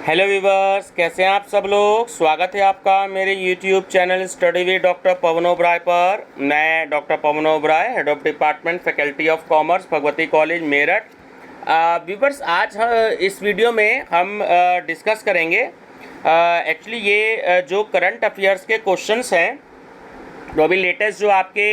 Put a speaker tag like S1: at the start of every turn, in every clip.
S1: Hello viewers, कैसे हैं आप सब लोग। स्वागत है आपका मेरे YouTube channel study with doctor Pawan Oberoi पर। मैं doctor Pawan Oberoi, head of department faculty of commerce, Bhagwati college Meerut. Viewers, आज इस वीडियो में हम डिस्कस करेंगे एक्चुअली ये जो करंट अफेयर्स के क्वेश्चंस हैं, तो अभी लेटेस्ट जो आपके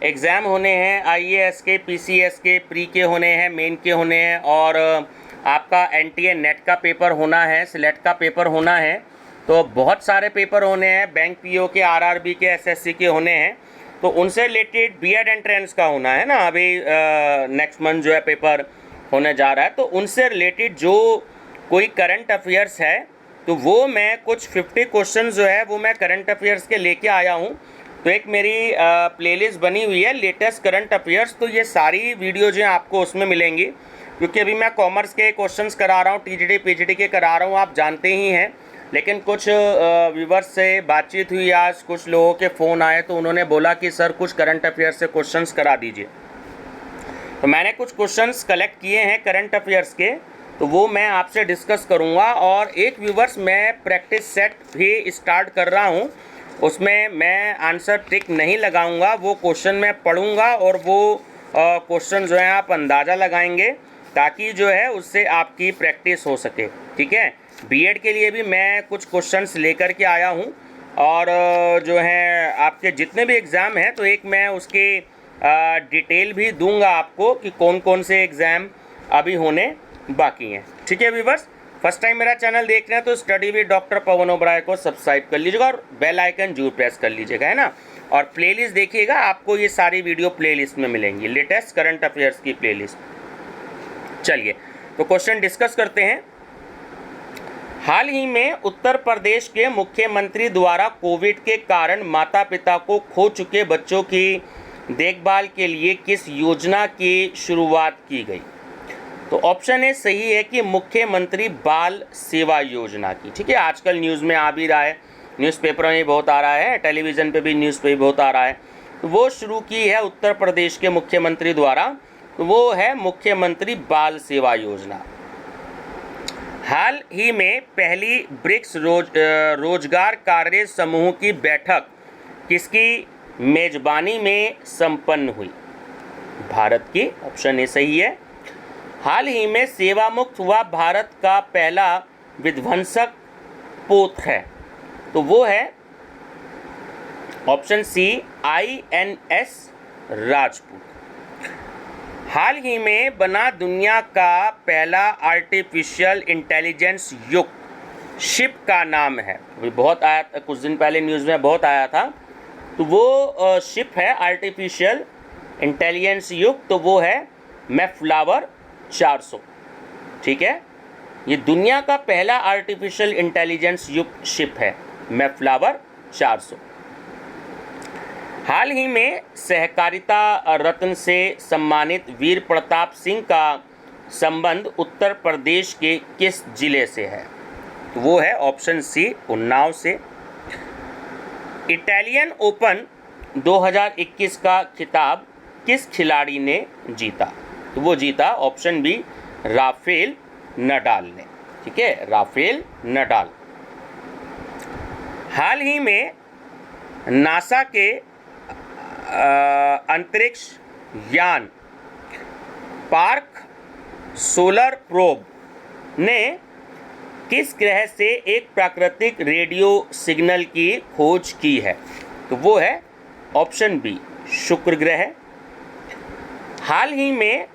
S1: एग्ज़ाम होने हैं आईएएस के, पीसीएस के, प्री के होने हैं, मेन के होने हैं, और आपका एनटीए नेट का पेपर होना है, सिलेक्ट का पेपर होना है। तो बहुत सारे पेपर होने हैं, बैंक पीओ के, आरआरबी के, एसएससी के होने हैं। तो उनसे रिलेटेड बीएड एंट्रेंस का होना है ना, अभी नेक्स्ट मंथ जो है पेपर होने जा रहा है। तो उनसे रिलेटेड जो कोई करंट अफेयर्स है, तो वो मैं कुछ 50 क्वेश्चन जो है वो मैं करंट अफेयर्स के लेके आया हूँ। तो एक मेरी प्लेलिस्ट बनी हुई है लेटेस्ट करंट अफेयर्स। तो ये सारी वीडियो जो है आपको उसमें मिलेंगी, क्योंकि अभी मैं कॉमर्स के क्वेश्चंस करा रहा हूँ, टीजीडी पीजीडी के करा रहा हूँ, आप जानते ही हैं। लेकिन कुछ व्यूवर्स से बातचीत हुई आज, कुछ लोगों के फ़ोन आए, तो उन्होंने बोला कि सर कुछ करंट अफेयर्स से क्वेश्चंस करा दीजिए। तो मैंने कुछ क्वेश्चंस कलेक्ट किए हैं करंट अफेयर्स के, तो वो मैं आपसे डिस्कस करूँगा। और एक व्यूवर्स, मैं प्रैक्टिस सेट भी स्टार्ट कर रहा हूँ, उसमें मैं आंसर ट्रिक नहीं लगाऊंगा, वो क्वेश्चन मैं पढ़ूंगा और वो क्वेश्चन जो है आप अंदाज़ा लगाएंगे, ताकि जो है उससे आपकी प्रैक्टिस हो सके। ठीक है, बीएड के लिए भी मैं कुछ क्वेश्चंस लेकर के आया हूँ, और जो है आपके जितने भी एग्ज़ाम हैं, तो एक मैं उसके डिटेल भी दूंगा आपको कि कौन कौन से एग्ज़ाम अभी होने बाकी हैं। ठीक है व्यूवर्स, फर्स्ट टाइम मेरा चैनल देख रहे हैं तो study with doctor Pawan Oberoi को सब्सक्राइब कर लीजिएगा और बेल आइकन जरूर प्रेस कर लीजिएगा, है ना। और प्लेलिस्ट देखिएगा, आपको ये सारी वीडियो प्लेलिस्ट में मिलेंगी, लेटेस्ट करंट अफेयर्स की प्लेलिस्ट। चलिए, तो क्वेश्चन डिस्कस करते हैं। हाल ही में उत्तर प्रदेश के मुख्यमंत्री द्वारा कोविड के कारण माता पिता को खो चुके बच्चों की देखभाल के लिए किस योजना की शुरुआत की गई। तो ऑप्शन ए सही है कि मुख्यमंत्री बाल सेवा योजना की। ठीक है, आजकल न्यूज़ में आ भी रहा है, न्यूज़पेपर में भी बहुत आ रहा है, टेलीविज़न पे भी न्यूज़ पे भी बहुत आ रहा है। तो वो शुरू की है उत्तर प्रदेश के मुख्यमंत्री द्वारा, तो वो है मुख्यमंत्री बाल सेवा योजना। हाल ही में पहली ब्रिक्स रोजगार कार्य समूह की बैठक किसकी मेजबानी में संपन्न हुई। भारत की, ऑप्शन ए सही है। हाल ही में सेवा मुक्त हुआ भारत का पहला विध्वंसक पोत है, तो वो है ऑप्शन सी INS राजपूत। हाल ही में बना दुनिया का पहला आर्टिफिशियल इंटेलिजेंस युक्त शिप का नाम है। अभी बहुत आया था, कुछ दिन पहले न्यूज़ में बहुत आया था, तो वो शिप है आर्टिफिशियल इंटेलिजेंस युक्त, तो वो है मैफ्लावर 400। ठीक है, ये दुनिया का पहला आर्टिफिशियल इंटेलिजेंस युक्त शिप है, मैफ्लावर 400। हाल ही में सहकारिता रत्न से सम्मानित वीर प्रताप सिंह का संबंध उत्तर प्रदेश के किस जिले से है। वो है ऑप्शन सी उन्नाव से। इटालियन ओपन 2021 का खिताब किस खिलाड़ी ने जीता। तो वो जीता ऑप्शन बी राफेल नडाल ने। ठीक है, राफेल नडाल। हाल ही में नासा के अंतरिक्ष यान पार्क सोलर प्रोब ने किस ग्रह से एक प्राकृतिक रेडियो सिग्नल की खोज की है। तो वो है ऑप्शन बी शुक्र ग्रह। हाल ही में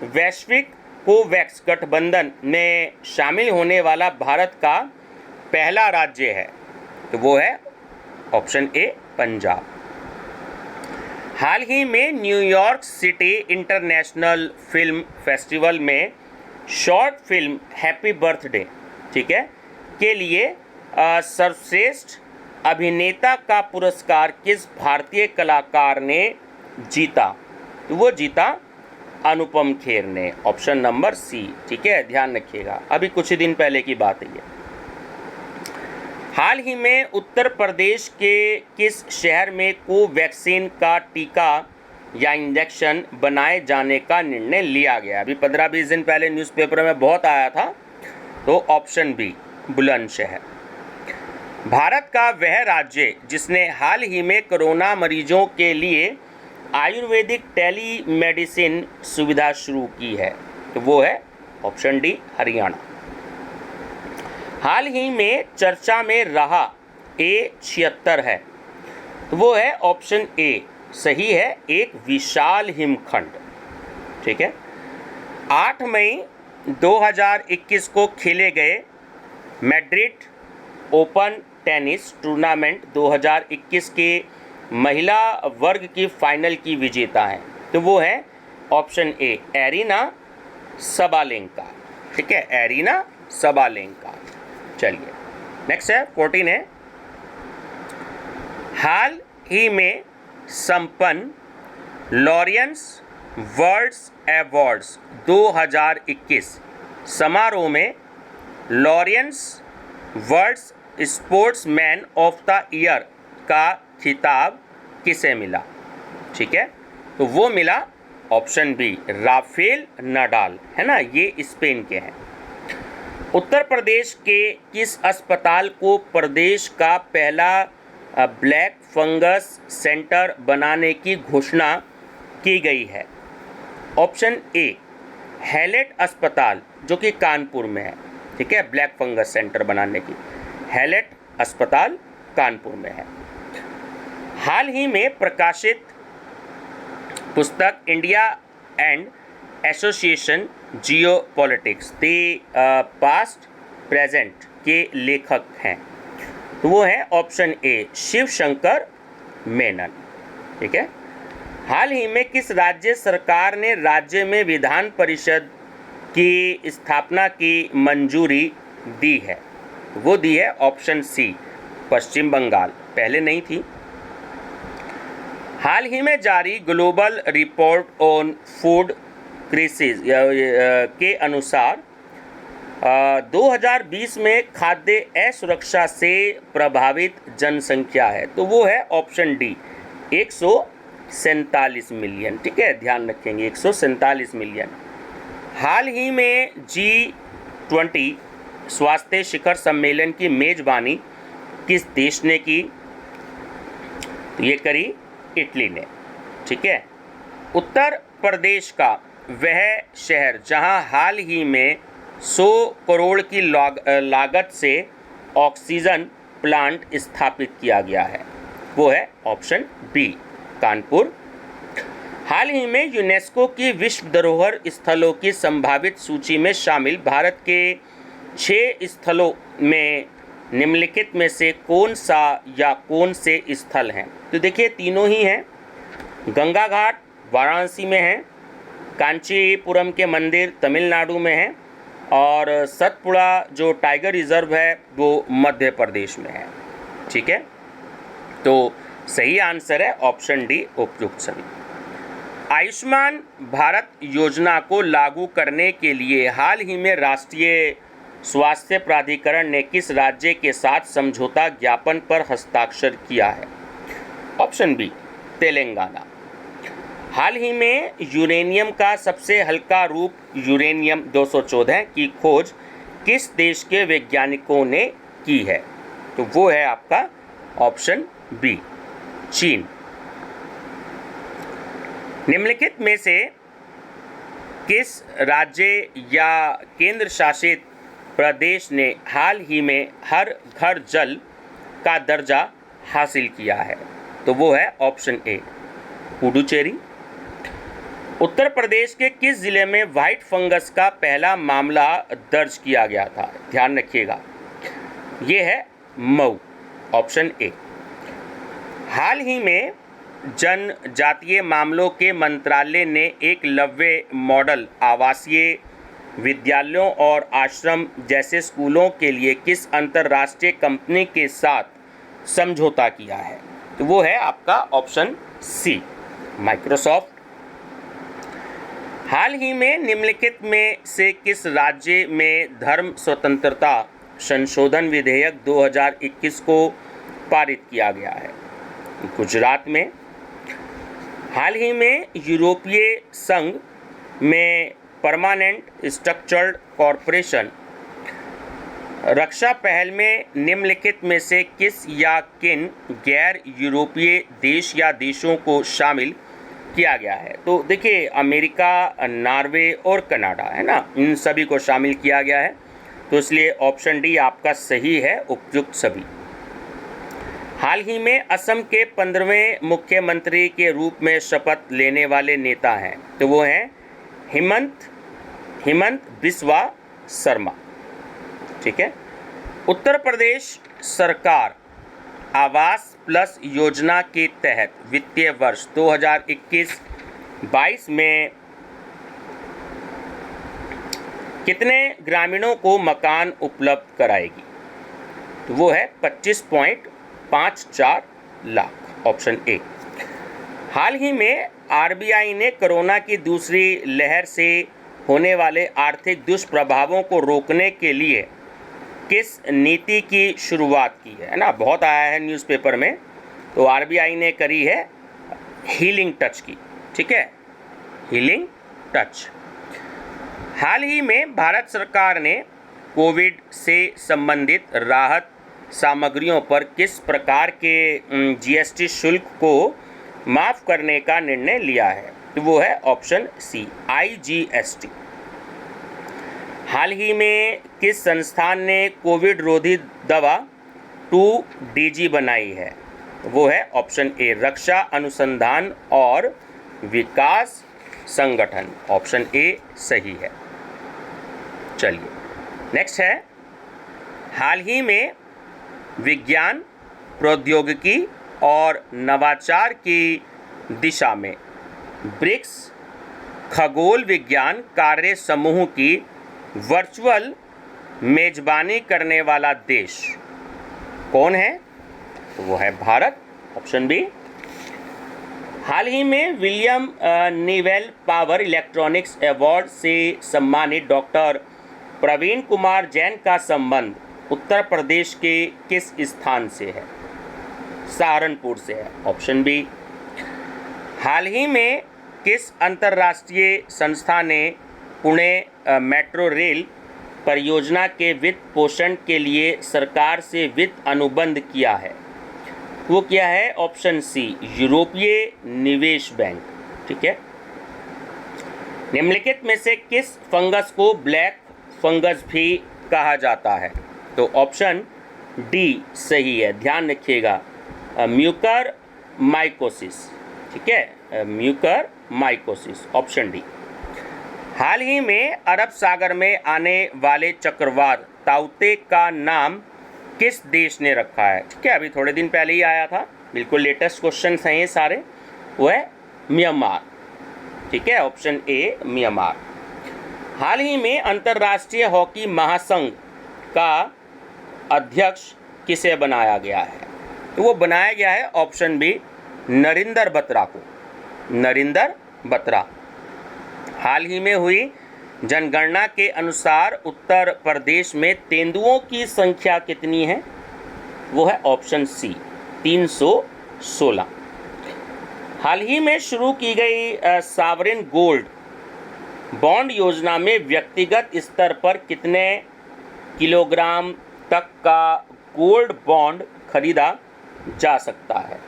S1: वैश्विक कोवैक्स गठबंधन में शामिल होने वाला भारत का पहला राज्य है, तो वो है ऑप्शन ए पंजाब। हाल ही में New York city international film festival में शॉर्ट फिल्म हैप्पी बर्थडे, ठीक है, के लिए सर्वश्रेष्ठ अभिनेता का पुरस्कार किस भारतीय कलाकार ने जीता। तो वो जीता अनुपम खेर ने, ऑप्शन नंबर सी। ठीक है, ध्यान रखिएगा, अभी कुछ ही दिन पहले की बात है ये। हाल ही में उत्तर प्रदेश के किस शहर में कोवैक्सीन का टीका या इंजेक्शन बनाए जाने का निर्णय लिया गया। अभी 15-20 दिन पहले न्यूज़पेपर में बहुत आया था, तो ऑप्शन बी बुलंदशहर। भारत का वह राज्य जिसने हाल ही में कोरोना मरीजों के लिए आयुर्वेदिक टेलीमेडिसिन सुविधा शुरू की है, तो वो है ऑप्शन डी हरियाणा। हाल ही में चर्चा में रहा A76 है, तो वो है ऑप्शन ए, सही है, एक विशाल हिमखंड। ठीक है। 8 मई 2021 को खेले गए मैड्रिड ओपन टेनिस टूर्नामेंट 2021 के महिला वर्ग की फाइनल की विजेता हैं, तो वो है ऑप्शन ए एरिना सबालेंका। ठीक है, एरिना सबालेंका। चलिए नेक्स्ट है 14 है, हाल ही में संपन्न लॉरेंस वर्ल्ड अवार्ड्स 2021 समारोह में Lawrence world sportsman of the year का खिताब किसे मिला? ठीक है, तो वो मिला ऑप्शन बी राफेल नडाल, है ना, ये स्पेन के हैं। उत्तर प्रदेश के किस अस्पताल को प्रदेश का पहला ब्लैक फंगस सेंटर बनाने की घोषणा की गई है? ऑप्शन ए हैलेट अस्पताल, जो कि कानपुर में है। ठीक है, ब्लैक फंगस सेंटर बनाने की हैलेट अस्पताल कानपुर में है। हाल ही में प्रकाशित पुस्तक India and association geopolitics the past present के लेखक हैं, तो वो है ऑप्शन ए शिव शंकर मेनन। ठीक है। हाल ही में किस राज्य सरकार ने राज्य में विधान परिषद की स्थापना की मंजूरी दी है? वो दी है ऑप्शन सी पश्चिम बंगाल, पहले नहीं थी। हाल ही में जारी global report on food crisis के अनुसार 2020 में खाद्य असुरक्षा से प्रभावित जनसंख्या है, तो वो है ऑप्शन डी 147 मिलियन। ठीक है, ध्यान रखेंगे 147 मिलियन। हाल ही में G20 स्वास्थ्य शिखर सम्मेलन की मेजबानी किस देश ने की? तो ये करी इटली ने। ठीक है। उत्तर प्रदेश का वह शहर जहां हाल ही में 100 करोड़ की लागत से ऑक्सीजन प्लांट स्थापित किया गया है, वो है ऑप्शन बी कानपुर। हाल ही में यूनेस्को की विश्व धरोहर स्थलों की संभावित सूची में शामिल भारत के 6 स्थलों में निम्नलिखित में से कौन सा या कौन से स्थल हैं? तो देखिए तीनों ही हैं, गंगा घाट वाराणसी में है, कांचीपुरम के मंदिर तमिलनाडु में है, और सतपुड़ा जो टाइगर रिजर्व है वो मध्य प्रदेश में है। ठीक है, तो सही आंसर है ऑप्शन डी उपयुक्त सभी। आयुष्मान भारत योजना को लागू करने के लिए हाल ही में राष्ट्रीय स्वास्थ्य प्राधिकरण ने किस राज्य के साथ समझौता ज्ञापन पर हस्ताक्षर किया है? Option B Telangana. हाल ही में यूरेनियम का सबसे हल्का रूप यूरेनियम 214 की खोज किस देश के वैज्ञानिकों ने की है? तो वो है आपका ऑप्शन बी चीन। निम्नलिखित में से किस राज्य या केंद्र शासित प्रदेश ने हाल ही में हर घर जल का दर्जा हासिल किया है? तो वो है ऑप्शन ए पुडुचेरी। उत्तर प्रदेश के किस जिले में व्हाइट फंगस का पहला मामला दर्ज किया गया था? ध्यान रखिएगा, ये है मऊ, ऑप्शन ए। हाल ही में जनजातीय मामलों के मंत्रालय ने एकलव्य मॉडल आवासीय विद्यालयों और आश्रम जैसे स्कूलों के लिए किस अंतर्राष्ट्रीय कंपनी के साथ समझौता किया है? तो वो है आपका ऑप्शन सी माइक्रोसॉफ्ट। हाल ही में निम्नलिखित में से किस राज्य में धर्म स्वतंत्रता संशोधन विधेयक 2021 को पारित किया गया है? गुजरात में। हाल ही में यूरोपीय संघ में परमानेंट स्ट्रक्चर्ड कॉरपोरेशन रक्षा पहल में निम्नलिखित में से किस या किन गैर यूरोपीय देश या देशों को शामिल किया गया है? तो देखिए, अमेरिका, नॉर्वे और कनाडा, है ना, इन सभी को शामिल किया गया है। तो इसलिए ऑप्शन डी आपका सही है, उपयुक्त सभी। हाल ही में असम के 15वें मुख्यमंत्री के रूप में शपथ लेने वाले नेता हैं, तो वो हैं हिमंत बिस्वा शर्मा। ठीक है। उत्तर प्रदेश सरकार आवास प्लस योजना के तहत वित्तीय वर्ष 2021-22 में कितने ग्रामीणों को मकान उपलब्ध कराएगी? तो वो है 25.54 लाख, ऑप्शन ए। हाल ही में आरबीआई ने कोरोना की दूसरी लहर से होने वाले आर्थिक दुष्प्रभावों को रोकने के लिए किस नीति की शुरुआत की है ना, बहुत आया है न्यूज़पेपर में। तो आरबीआई ने करी है हीलिंग टच की। ठीक है, हीलिंग टच। हाल ही में भारत सरकार ने कोविड से संबंधित राहत सामग्रियों पर किस प्रकार के जीएसटी शुल्क को माफ़ करने का निर्णय लिया है? तो वो है ऑप्शन सी, आईजीएसटी। हाल ही में किस संस्थान ने कोविड रोधी दवा 2DG बनाई है? वो है ऑप्शन ए, रक्षा अनुसंधान और विकास संगठन, ऑप्शन ए सही है। चलिए नेक्स्ट है, हाल ही में विज्ञान, प्रौद्योगिकी और नवाचार की दिशा में ब्रिक्स खगोल विज्ञान कार्य समूह की वर्चुअल मेजबानी करने वाला देश कौन है? तो वो है भारत, ऑप्शन बी। हाल ही में विलियम नीवेल पावर इलेक्ट्रॉनिक्स अवार्ड से सम्मानित डॉक्टर प्रवीण कुमार जैन का संबंध उत्तर प्रदेश के किस स्थान से है? सहारनपुर से है, ऑप्शन बी। हाल ही में किस अंतर्राष्ट्रीय संस्था ने पुणे मेट्रो रेल परियोजना के वित्त पोषण के लिए सरकार से वित्त अनुबंध किया है? वो क्या है? ऑप्शन सी, यूरोपीय निवेश बैंक। ठीक है। निम्नलिखित में से किस फंगस को ब्लैक फंगस भी कहा जाता है? तो ऑप्शन डी सही है, ध्यान रखिएगा, म्यूकर माइकोसिस। ठीक है, म्यूकर माइकोसिस, ऑप्शन डी। हाल ही में अरब सागर में आने वाले चक्रवात ताउते का नाम किस देश ने रखा है? ठीक है, अभी थोड़े दिन पहले ही आया था, बिल्कुल लेटेस्ट क्वेश्चन हैं ये सारे। वो है म्यांमार। ठीक है, ऑप्शन ए म्यांमार। हाल ही में अंतर्राष्ट्रीय हॉकी महासंघ का अध्यक्ष किसे बनाया गया है? तो वो बनाया गया है ऑप्शन बी, नरेंद्र बत्रा को, नरेंद्र बत्रा। हाल ही में हुई जनगणना के अनुसार उत्तर प्रदेश में तेंदुओं की संख्या कितनी है? वो है ऑप्शन सी, 316। हाल ही में शुरू की गई सॉवरेन गोल्ड बॉन्ड योजना में व्यक्तिगत स्तर पर कितने किलोग्राम तक का गोल्ड बॉन्ड खरीदा जा सकता है?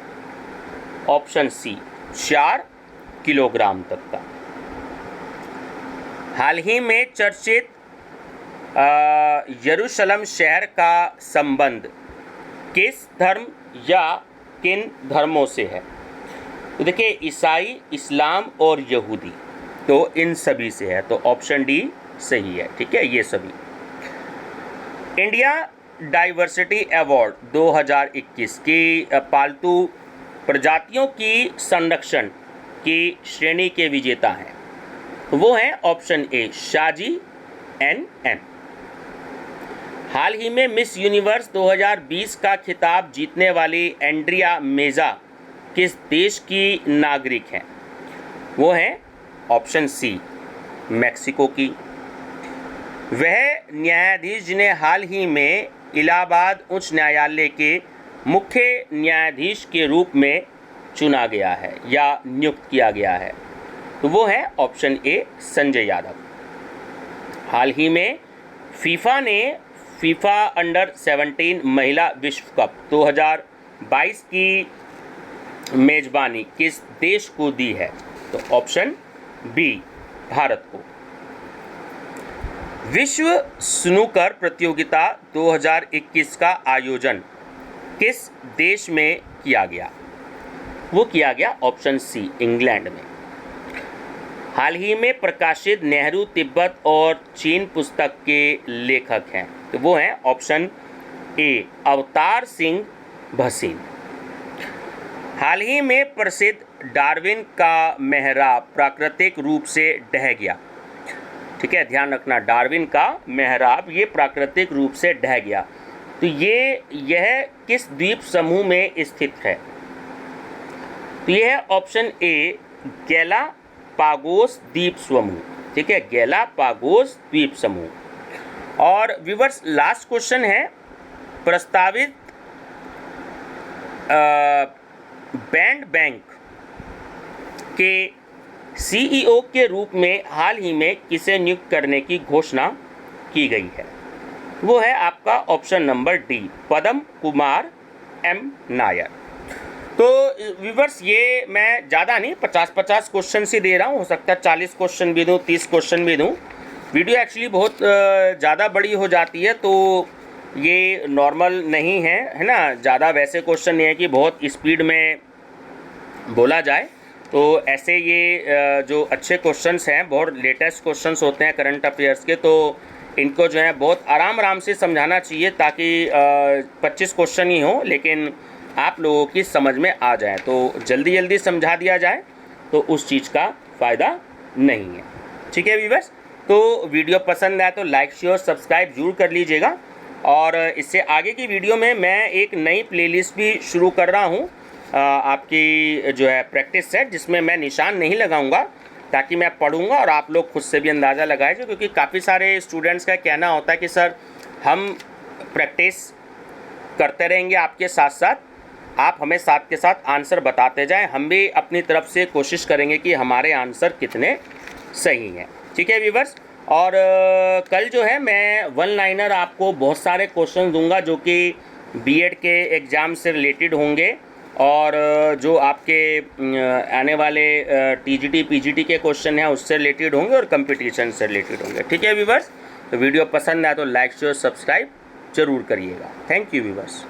S1: ऑप्शन सी, 4 किलोग्राम तक का। हाल ही में चर्चित यरूशलेम शहर का संबंध किस धर्म या किन धर्मों से है? तो देखिए, ईसाई, इस्लाम और यहूदी, तो इन सभी से है, तो ऑप्शन डी सही है। ठीक है, ये सभी। इंडिया डाइवर्सिटी अवार्ड 2021 की पालतू प्रजातियों की संरक्षण की श्रेणी के विजेता हैं, वो हैं ऑप्शन ए, शाजी NM। हाल ही में मिस यूनिवर्स 2020 का खिताब जीतने वाली एंड्रिया मेजा किस देश की नागरिक हैं? वो हैं ऑप्शन सी, मैक्सिको की। वह न्यायाधीश जिन्हें हाल ही में इलाहाबाद उच्च न्यायालय के मुख्य न्यायाधीश के रूप में चुना गया है या नियुक्त किया गया है, तो वो है ऑप्शन ए, संजय यादव। हाल ही में फीफा ने फीफा अंडर 17 महिला विश्व कप 2022 की मेजबानी किस देश को दी है? तो ऑप्शन बी, भारत को। विश्व स्नूकर प्रतियोगिता 2021 का आयोजन किस देश में किया गया? वो किया गया ऑप्शन सी, इंग्लैंड में। हाल ही में प्रकाशित नेहरू तिब्बत और चीन पुस्तक के लेखक हैं, तो वो हैं ऑप्शन ए, अवतार सिंह भसीन। हाल ही में प्रसिद्ध डार्विन का मेहराब प्राकृतिक रूप से ढह गया। ठीक है, ध्यान रखना, डार्विन का मेहराब ये प्राकृतिक रूप से ढह गया। तो यह किस द्वीप समूह में स्थित है? तो यह है ऑप्शन ए, गैलापागोस द्वीप समूह। ठीक है, गैलापागोस द्वीप समूह। और व्यूअर्स, लास्ट क्वेश्चन है, प्रस्तावित बैंड बैंक के सीईओ के रूप में हाल ही में किसे नियुक्त करने की घोषणा की गई है? वो है आपका ऑप्शन नंबर डी, पद्म कुमार एम नायर। तो व्यूअर्स, ये मैं ज़्यादा नहीं 50-50 क्वेश्चन ही दे रहा हूँ, हो सकता है 40 क्वेश्चन भी दूँ, 30 क्वेश्चन भी दूँ। वीडियो एक्चुअली बहुत ज़्यादा बड़ी हो जाती है, तो ये नॉर्मल नहीं है ना। ज़्यादा वैसे क्वेश्चन नहीं है कि बहुत स्पीड में बोला जाए। तो ऐसे ये जो अच्छे क्वेश्चंस हैं, बहुत लेटेस्ट क्वेश्चंस होते हैं करंट अफेयर्स के, तो इनको जो है बहुत आराम से समझाना चाहिए, ताकि 25 क्वेश्चन ही हो लेकिन आप लोगों की समझ में आ जाए। तो जल्दी समझा दिया जाए तो उस चीज़ का फ़ायदा नहीं है। ठीक है व्यूअर्स, तो वीडियो पसंद आए तो लाइक शेयर सब्सक्राइब जरूर कर लीजिएगा। और इससे आगे की वीडियो में मैं एक नई प्लेलिस्ट भी शुरू कर रहा हूँ, आपकी जो है प्रैक्टिस सेट, जिसमें मैं निशान नहीं लगाऊंगा, ताकि मैं पढ़ूंगा और आप लोग खुद से भी अंदाज़ा लगाए। क्योंकि काफ़ी सारे स्टूडेंट्स का कहना होता है कि सर हम प्रैक्टिस करते रहेंगे आपके साथ साथ, आप हमें साथ के साथ आंसर बताते जाएं, हम भी अपनी तरफ से कोशिश करेंगे कि हमारे आंसर कितने सही हैं। ठीक है व्यूअर्स, और कल जो है मैं वन लाइनर आपको बहुत सारे क्वेश्चन दूंगा जो कि बीएड के एग्ज़ाम से रिलेटेड होंगे, और जो आपके आने वाले टीजीटी पीजीटी के क्वेश्चन हैं उससे रिलेटेड होंगे, और कंपटीशन से रिलेटेड होंगे। ठीक है व्यूअर्स, तो वीडियो पसंद आए तो लाइक शेयर सब्सक्राइब जरूर करिएगा। Thank you viewers.